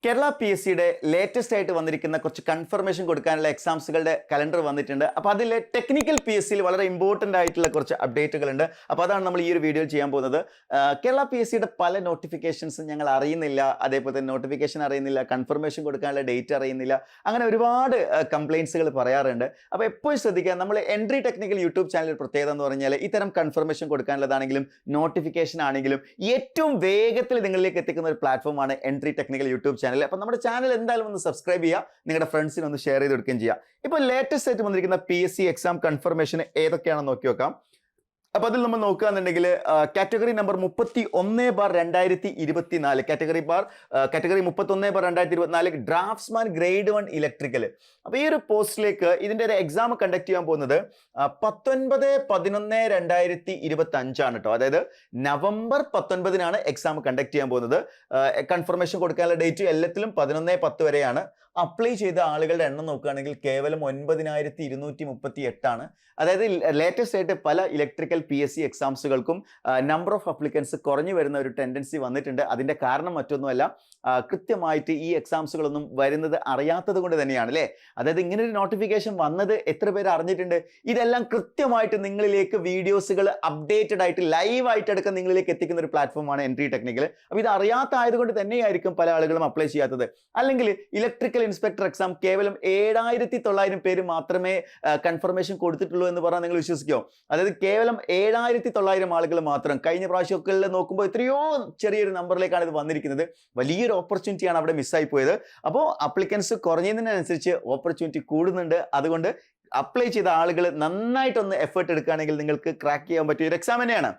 Kerala P S സിയുടെ latest ആയിട്ട് വന്നിരിക്കുന്ന കുറച്ച് കൺഫർമേഷൻ കൊടുക്കാനുള്ള എക്സാംസുകളുടെ കലണ്ടർ വന്നിട്ടുണ്ട്. അപ്പോൾ അതിലെ ടെക്നിക്കൽ പി എസ് സിയിൽ വളരെ ഇമ്പോർട്ടൻ്റ് ആയിട്ടുള്ള കുറച്ച് അപ്ഡേറ്റുകളുണ്ട്. അപ്പോൾ അതാണ് നമ്മൾ ഈ ഒരു വീഡിയോയിൽ ചെയ്യാൻ പോകുന്നത്. കേരള പി എസ് സിയുടെ പല നോട്ടിഫിക്കേഷൻസും ഞങ്ങൾ അറിയുന്നില്ല, അതേപോലെ തന്നെ നോട്ടിഫിക്കേഷൻ അറിയുന്നില്ല, കൺഫർമേഷൻ കൊടുക്കാനുള്ള ഡേറ്റ് അറിയുന്നില്ല, അങ്ങനെ ഒരുപാട് കംപ്ലയിൻസുകൾ പറയാറുണ്ട്. അപ്പോൾ എപ്പോഴും ശ്രദ്ധിക്കുക, നമ്മൾ എൻട്രി ടെക്നിക്കൽ യൂട്യൂബ് ചാനൽ പ്രത്യേകത എന്ന് പറഞ്ഞാൽ ഇത്തരം കൺഫർമേഷൻ കൊടുക്കാനുള്ളതാണെങ്കിലും നോട്ടിഫിക്കേഷൻ ആണെങ്കിലും ഏറ്റവും വേഗത്തിൽ നിങ്ങളിലേക്ക് എത്തിക്കുന്ന ഒരു പ്ലാറ്റ്ഫോമാണ് എൻട്രി ടെക്നിക്കൽ യൂട്യൂബ് ചാനൽ. അപ്പോൾ നമ്മുടെ ചാനൽ എന്തായാലും ഒന്ന് സബ്സ്ക്രൈബ് ചെയ്യുക, നിങ്ങളുടെ ഫ്രണ്ട്സിന് ഒന്ന് ഷെയർ ചെയ്ത് കൊടുക്കുകയും ചെയ്യുക. ഇപ്പോൾ ലേറ്റസ്റ്റ് ആയിട്ട് വന്നിരിക്കുന്ന P S C exam confirmation ഏതൊക്കെയാണെന്ന് നോക്കി നോക്കാം. അപ്പോൾ അതിൽ നമ്മൾ നോക്കുകയാണെന്നുണ്ടെങ്കിൽ category number 31/2024 category 31/2024 draughtsman grade 1 electrical. അപ്പോൾ ഈ ഒരു പോസ്റ്റിലേക്ക് ഇതിൻ്റെ ഒരു എക്സാം കണ്ടക്ട് ചെയ്യാൻ പോകുന്നത് 19/11/2025 ആണ് കേട്ടോ. അതായത് നവംബർ 19 എക്സാം കണ്ടക്ട് ചെയ്യാൻ പോകുന്നത്. കൺഫർമേഷൻ കൊടുക്കാനുള്ള ഡേറ്റ് എല്ലാത്തിലും 11/10 വരെയാണ്. അപ്ലൈ ചെയ്ത ആളുകളുടെ എണ്ണം നോക്കുകയാണെങ്കിൽ കേവലം 9238 ആണ്. അതായത് ലേറ്റസ്റ്റ് ആയിട്ട് പല ഇലക്ട്രിക്കൽ പി എസ് സി എക്സാംസുകൾക്കും നമ്പർ ഓഫ് അപ്ലിക്കൻസ് കുറഞ്ഞു വരുന്ന ഒരു ടെൻഡൻസി വന്നിട്ടുണ്ട്. അതിൻ്റെ കാരണം മറ്റൊന്നുമല്ല, കൃത്യമായിട്ട് ഈ എക്സാംസുകളൊന്നും വരുന്നത് അറിയാത്തത് കൊണ്ട് തന്നെയാണ് അല്ലേ. അതായത് ഇങ്ങനെ ഒരു നോട്ടിഫിക്കേഷൻ വന്നത് എത്ര പേര് അറിഞ്ഞിട്ടുണ്ട്? ഇതെല്ലാം കൃത്യമായിട്ട് നിങ്ങളിലേക്ക് വീഡിയോസുകൾ അപ്ഡേറ്റഡ് ആയിട്ട് ലൈവായിട്ട് അടക്കം നിങ്ങളിലേക്ക് എത്തിക്കുന്ന ഒരു പ്ലാറ്റ്ഫോമാണ് എൻട്രി ടെക്നിക്കൽ. അപ്പോൾ ഇത് അറിയാത്ത ആയതുകൊണ്ട് തന്നെയായിരിക്കും പല ആളുകളും അപ്ലൈ ചെയ്യാത്തത്. അല്ലെങ്കിൽ ഇലക്ട്രിക്കൽ ഇൻസ്പെക്ടർ എക്സാം കേവലം 7900 പേര് മാത്രമേ കൺഫർമേഷൻ കൊടുത്തിട്ടുള്ളൂ എന്ന് പറഞ്ഞാൽ നിങ്ങൾ വിശ്വസിക്കുമോ? അതായത് കേവലം 7900 ആളുകൾ മാത്രം. കഴിഞ്ഞ പ്രാവശ്യമൊക്കെ നോക്കുമ്പോൾ എത്രയോ ചെറിയൊരു നമ്പറിലേക്കാണ് ഇത് വന്നിരിക്കുന്നത്. വലിയൊരു ഓപ്പർച്യൂണിറ്റിയാണ് അവിടെ മിസ്സായി പോയത്. അപ്പോൾ അപ്ലിക്കൻസ് കുറഞ്ഞതിനനുസരിച്ച് ഓപ്പർച്യൂണിറ്റി കൂടുന്നുണ്ട്. അതുകൊണ്ട് അപ്ലൈ ചെയ്ത ആളുകൾ നന്നായിട്ടൊന്ന് എഫേർട്ട് എടുക്കുകയാണെങ്കിൽ നിങ്ങൾക്ക് ക്രാക്ക് ചെയ്യാൻ പറ്റിയ ഒരു എക്സാം തന്നെയാണ്.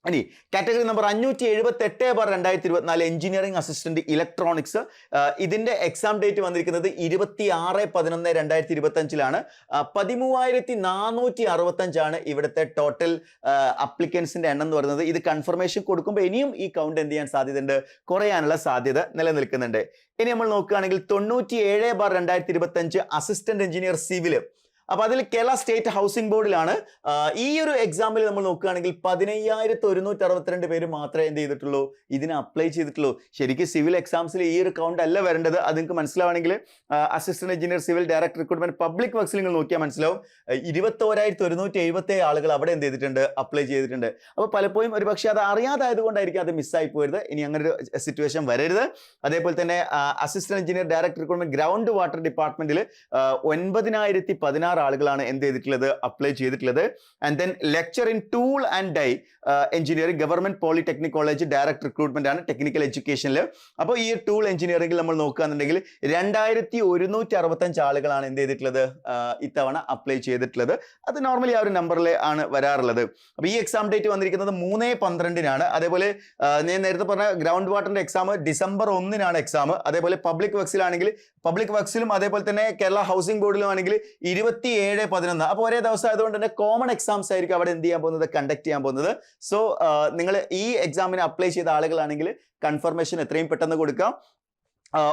ഇനി category number 577/2024 engineering assistant electronics. ഇതിന്റെ എക്സാം ഡേറ്റ് വന്നിരിക്കുന്നത് 26/11/2025 13,465 ഇവിടുത്തെ ടോട്ടൽ അപ്ലിക്കൻസിന്റെ എണ്ണം എന്ന് പറയുന്നത്. ഇത് കൺഫർമേഷൻ കൊടുക്കുമ്പോൾ ഇനിയും ഈ കൗണ്ട് എന്ത് ചെയ്യാൻ സാധ്യതയുണ്ട്? കുറയാനുള്ള സാധ്യത നിലനിൽക്കുന്നുണ്ട്. ഇനി നമ്മൾ നോക്കുകയാണെങ്കിൽ 97/2025 അസിസ്റ്റന്റ് എഞ്ചിനീയർ സിവിൽ. അപ്പോൾ അതിൽ കേരള സ്റ്റേറ്റ് ഹൗസിംഗ് ബോർഡിലാണ്. ഈ ഒരു എക്സാമിൽ നമ്മൾ നോക്കുകയാണെങ്കിൽ 15,162 പേര് മാത്രമേ എന്ത് ചെയ്തിട്ടുള്ളൂ? ഇതിന് അപ്ലൈ ചെയ്തിട്ടുള്ളൂ. ശരിക്കും സിവിൽ എക്സാംസിൽ ഈ ഒരു കൗണ്ട് അല്ല വരേണ്ടത്. അത് നിങ്ങൾക്ക് മനസ്സിലാവണമെങ്കിൽ assistant engineer civil direct recruitment public വർക്ക്സിൽ നിങ്ങൾ നോക്കിയാൽ മനസ്സിലാവും. 21,177 ആളുകൾ അവിടെ എന്ത് ചെയ്തിട്ടുണ്ട്? അപ്ലൈ ചെയ്തിട്ടുണ്ട്. അപ്പോൾ പലപ്പോഴും ഒരു പക്ഷേ അത് അറിയാതായതുകൊണ്ടായിരിക്കും അത് മിസ്സായി പോയത്. ഇനി അങ്ങനെ ഒരു സിറ്റുവേഷൻ വരരുത്. അതേപോലെ തന്നെ assistant engineer direct recruitment ground water ഡിപ്പാർട്ട്മെന്റിൽ 9,016 ആളുകളാണ് എന്ത് ചെയ്തിട്ടുള്ളത്? അപ്ലൈ ചെയ്തിട്ടുള്ളത്. And then lecture in tool and die engineering government polytechnic college direct recruitment ആണ് ടെക്നിക്കൽ എഡ്യൂക്കേഷനിൽ. അപ്പോൾ ഈ ടൂൾ എഞ്ചിനീയറിംഗിൽ നമ്മൾ നോക്കുകയാണെന്നുണ്ടെങ്കിൽ 2,165 ആളുകളാണ് എന്ത് ചെയ്തിട്ടുള്ളത്? ഇത്തവണ അപ്ലൈ ചെയ്തിട്ടുള്ളത്. അത് നോർമലി ആ ഒരു നമ്പറിൽ ആണ് വരാറുള്ളത്. അപ്പോൾ ഈ എക്സാം ഡേറ്റ് വന്നിരിക്കുന്നത് 3/12 അതേപോലെ ഞാൻ നേരത്തെ പറഞ്ഞ ഗ്രൗണ്ട് വാട്ടറിന്റെ എക്സാം December 1 എക്സാം. അതേപോലെ പബ്ലിക് വർക്സിലും അതേപോലെ തന്നെ കേരള ഹൗസിംഗ് ബോർഡിലും ആണെങ്കിൽ 27/11. അപ്പോൾ ഒരേ ദിവസം ആയതുകൊണ്ട് തന്നെ കോമൺ എക്സാംസ് ആയിരിക്കും അവിടെ എന്ത് ചെയ്യാൻ പോകുന്നത്? കണ്ടക്ട് ചെയ്യാൻ പോകുന്നത്. സോ നിങ്ങൾ ഈ എക്സാമിന് അപ്ലൈ ചെയ്ത ആളുകളാണെങ്കിൽ കൺഫർമേഷൻ എത്രയും പെട്ടെന്ന് കൊടുക്കാം.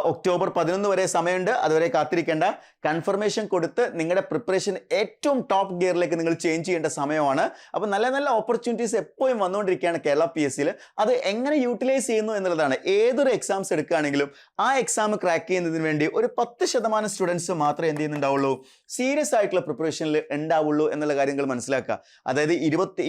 October 11 വരെ സമയമുണ്ട്. അതുവരെ കാത്തിരിക്കേണ്ട. കൺഫർമേഷൻ കൊടുത്ത് നിങ്ങളുടെ പ്രിപ്പറേഷൻ ഏറ്റവും ടോപ്പ് ഗിയറിലേക്ക് നിങ്ങൾ ചേഞ്ച് ചെയ്യേണ്ട സമയമാണ്. അപ്പോൾ നല്ല നല്ല ഓപ്പർച്യൂണിറ്റീസ് എപ്പോഴും വന്നുകൊണ്ടിരിക്കുകയാണ് കേരള പി എസ് സിയിൽ. അത് എങ്ങനെ യൂട്ടിലൈസ് ചെയ്യുന്നു എന്നുള്ളതാണ്. ഏതൊരു എക്സാംസ് എടുക്കുകയാണെങ്കിലും ആ എക്സാം ക്രാക്ക് ചെയ്യുന്നതിന് വേണ്ടി ഒരു 10% സ്റ്റുഡൻസ് മാത്രമേ എന്ത് ചെയ്യുന്നുണ്ടാവുള്ളൂ? സീരിയസ് ആയിട്ടുള്ള പ്രിപ്പറേഷനിൽ ഉണ്ടാവുള്ളൂ എന്നുള്ള കാര്യങ്ങൾ മനസ്സിലാക്കുക. അതായത്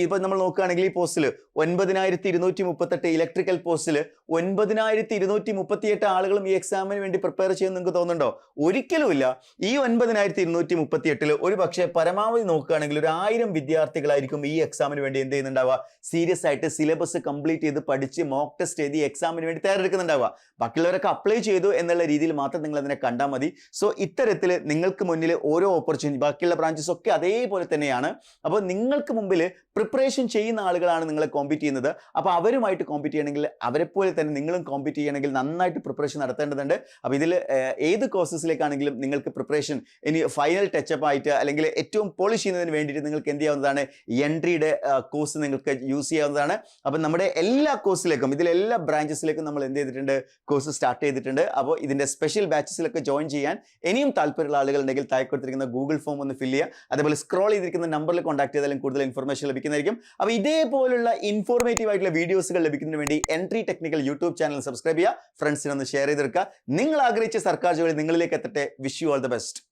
ഇപ്പോൾ നമ്മൾ നോക്കുകയാണെങ്കിൽ ഈ പോസ്റ്റിൽ 9,238 ഇലക്ട്രിക്കൽ പോസ്റ്റിൽ 9,238 ആളുകളും ഈ എക്സാമിന് വേണ്ടി പ്രിപ്പയർ ചെയ്യുമെന്ന് നിങ്ങൾക്ക് തോന്നുന്നുണ്ടോ? ഒരിക്കലുമില്ല. ഈ 9,238 ഒരു പക്ഷേ പരമാവധി നോക്കുകയാണെങ്കിൽ ഒരു 1000 വിദ്യാർത്ഥികളായിരിക്കും ഈ എക്സാമിന് വേണ്ടി എന്ത് ചെയ്യുന്നുണ്ടാവുക? സീരിയസ് ആയിട്ട് സിലബസ് കംപ്ലീറ്റ് ചെയ്ത് പഠിച്ച് മോക്ക് ടെസ്റ്റ് ചെയ്ത് ഈ എക്സാമിന് വേണ്ടി തയ്യാറെടുക്കുന്നുണ്ടാവുക. ബാക്കിയുള്ളവരൊക്കെ അപ്ലൈ ചെയ്തു എന്നുള്ള രീതിയിൽ മാത്രം നിങ്ങൾ അതിനെ കണ്ടാൽ മതി. സോ ഇത്തരത്തിൽ നിങ്ങൾക്ക് മുന്നിൽ ഓരോ ഓപ്പർച്യൂണിറ്റി, ബാക്കിയുള്ള ബ്രാഞ്ചസ് ഒക്കെ അതേപോലെ തന്നെയാണ്. അപ്പോൾ നിങ്ങൾക്ക് മുമ്പിൽ പ്രിപ്പറേഷൻ ചെയ്യുന്ന ആളുകളാണ് നിങ്ങളെ കോമ്പീറ്റ് ചെയ്യുന്നത്. അപ്പോൾ അവരുമായിട്ട് കോമ്പീറ്റ് ചെയ്യണമെങ്കിൽ അവരെപ്പോലെ തന്നെ നിങ്ങളും കോമ്പീറ്റ് ചെയ്യണമെങ്കിൽ നന്നായിട്ട് പ്രിപ്പറേഷൻ നടത്തേണ്ടതുണ്ട്. അപ്പോൾ ഇതിൽ ഏത് കോഴ്സസിലേക്കാണെങ്കിലും നിങ്ങൾക്ക് പ്രിപ്പറേഷൻ ഇനി ഫൈനൽ ടച്ചപ്പ് ആയിട്ട് അല്ലെങ്കിൽ ഏറ്റവും പോളിഷ് ചെയ്യുന്നതിന് വേണ്ടിയിട്ട് നിങ്ങൾക്ക് എന്ത് ചെയ്യാവുന്നതാണ്? എൻട്രിയുടെ കോഴ്സ് നിങ്ങൾക്ക് യൂസ് ചെയ്യാവുന്നതാണ്. അപ്പം നമ്മുടെ എല്ലാ കോഴ്സിലേക്കും ഇതിലെല്ലാ ബ്രാഞ്ചസിലേക്കും നമ്മൾ എന്ത് ചെയ്തിട്ടുണ്ട്? കോഴ്സ് സ്റ്റാർട്ട് ചെയ്തിട്ടുണ്ട്. അപ്പോൾ ഇതിൻ്റെ സ്പെഷ്യൽ ബാച്ചസിലൊക്കെ ജോയിൻ ചെയ്യാൻ ഇനിയും താല്പര്യമുള്ള ആളുകളുണ്ടെങ്കിൽ താഴെ കൊടുത്തിരിക്കുന്ന ഗൂഗിൾ ഫോം ഒന്ന് ഫില്ല് ചെയ്യുക. അതേപോലെ സ്ക്രോൾ ചെയ്തിരിക്കുന്ന നമ്പറിൽ കോൺടാക്ട് ചെയ്താലും കൂടുതൽ ഇൻഫർമേഷൻ ലഭിക്കുന്നതായിരിക്കും. അപ്പോൾ ഇതേപോലുള്ള ഇൻഫോർമേറ്റീവ് ആയിട്ടുള്ള വീഡിയോസുകൾ ലഭിക്കുന്നതിന് വേണ്ടി entry technical YouTube channel subscribe ചെയ്യുക, ഫ്രണ്ട്സിനൊന്ന് ഷെയർ ചെയ്തെടുക്കുക. നിങ്ങൾ ആഗ്രഹിച്ച സർക്കാർ ജോലി നിങ്ങളിലേക്ക് എത്തട്ടെ. Wish you all the best.